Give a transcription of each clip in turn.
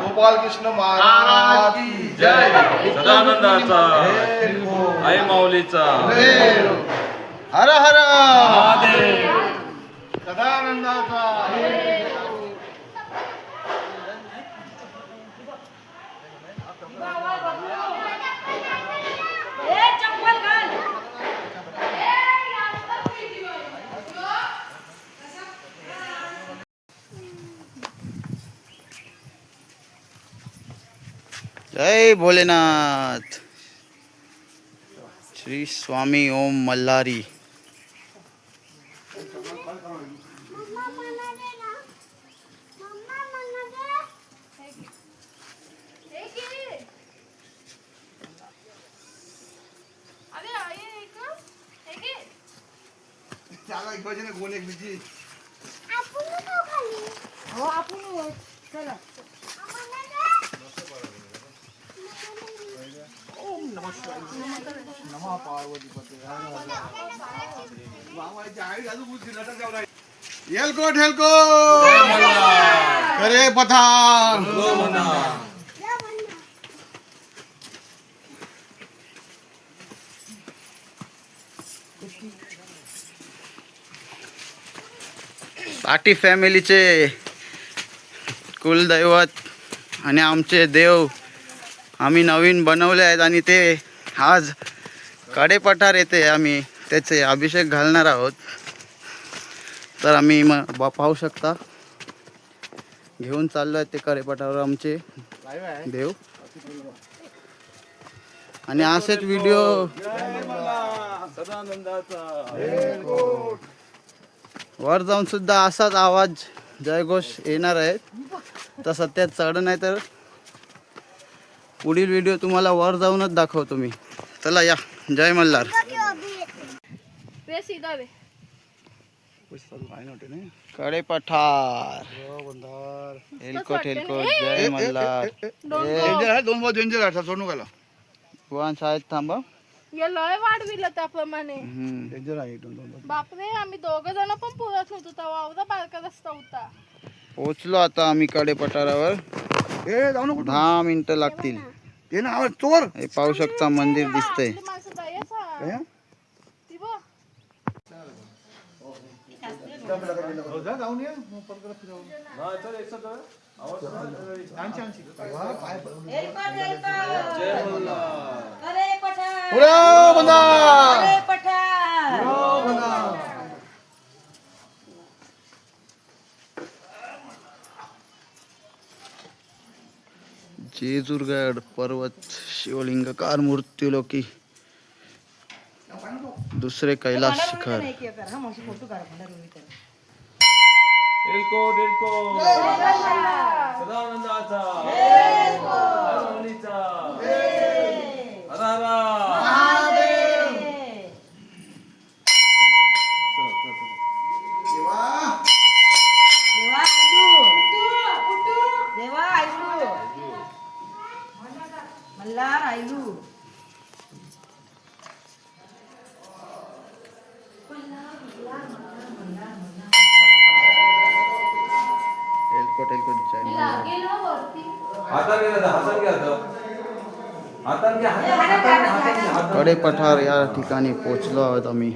गोपाल कृष्ण महाराज की जय. सदानंदाचा आई माऊलीचा हर हर महादेव. सदानंदाचा जय भोलेनाथ. श्री स्वामी ओम मल्हारी. गोल एक बिजी हेलकोट हेलकोट करे पठार पाटी फॅमिलीचे कुलदैवत आणि आमचे देव आम्ही नवीन बनवले आहेत आणि ते आज कडेपठार येथे आम्ही त्याचे अभिषेक घालणार आहोत. तर आम्ही पाहू शकता घेऊन चाललो आहे ते कडेपठारावर आमचे देव. आणि असेच व्हिडिओ वर जाऊन सुद्धा असाच आवाज जयघोष येणार आहे. तर सध्या चढ नाही तर पुढील व्हिडिओ तुम्हाला वर जाऊनच दाखवतो मी. चला या. जय मल्हार. कडेपठार हेलकोट हेलकोट. जय मल्हार. दोन बहुत डेंजर आहे सोडू गेला वन शाळेत थांबा. या लय वाढविलं त्याप्रमाणे. डेंजर आहे दोन बापरे आम्ही दोघ जण पण पुरत नव्हतो तेव्हा एवढा बारका रस्ता होता. पोचलो आता आम्ही कडेपठारावर. ए जाऊ नको 10 मिनिटं लागतील. ते ना आवाज चोर हे पाहू शकता मंदिर दिसतंय. आपली माणसं जायचं. ती बघ. जाऊन ये जेजुरगड पर्वत शिवलिंगकार मूर्तिलोकी दुसरे कैलाश शिखर. एलकोट एलकोट सदानंदाचा आई माऊलीचा हर हर मल्हार आयलू एलकोट एलकोट जय मल्हार. कडेपठार या ठिकाणी पोहोचलो आहोत आम्ही.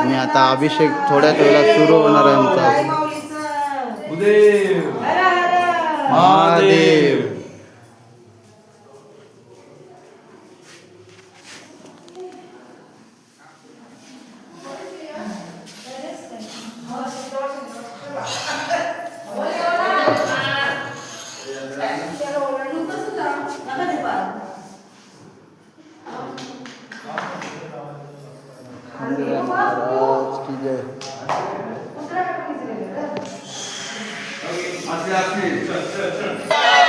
आणि आता अभिषेक थोड्याच वेळात सुरू होणार आहे आमचा. उदेव महादेव. महाराज की जय. चल चल चल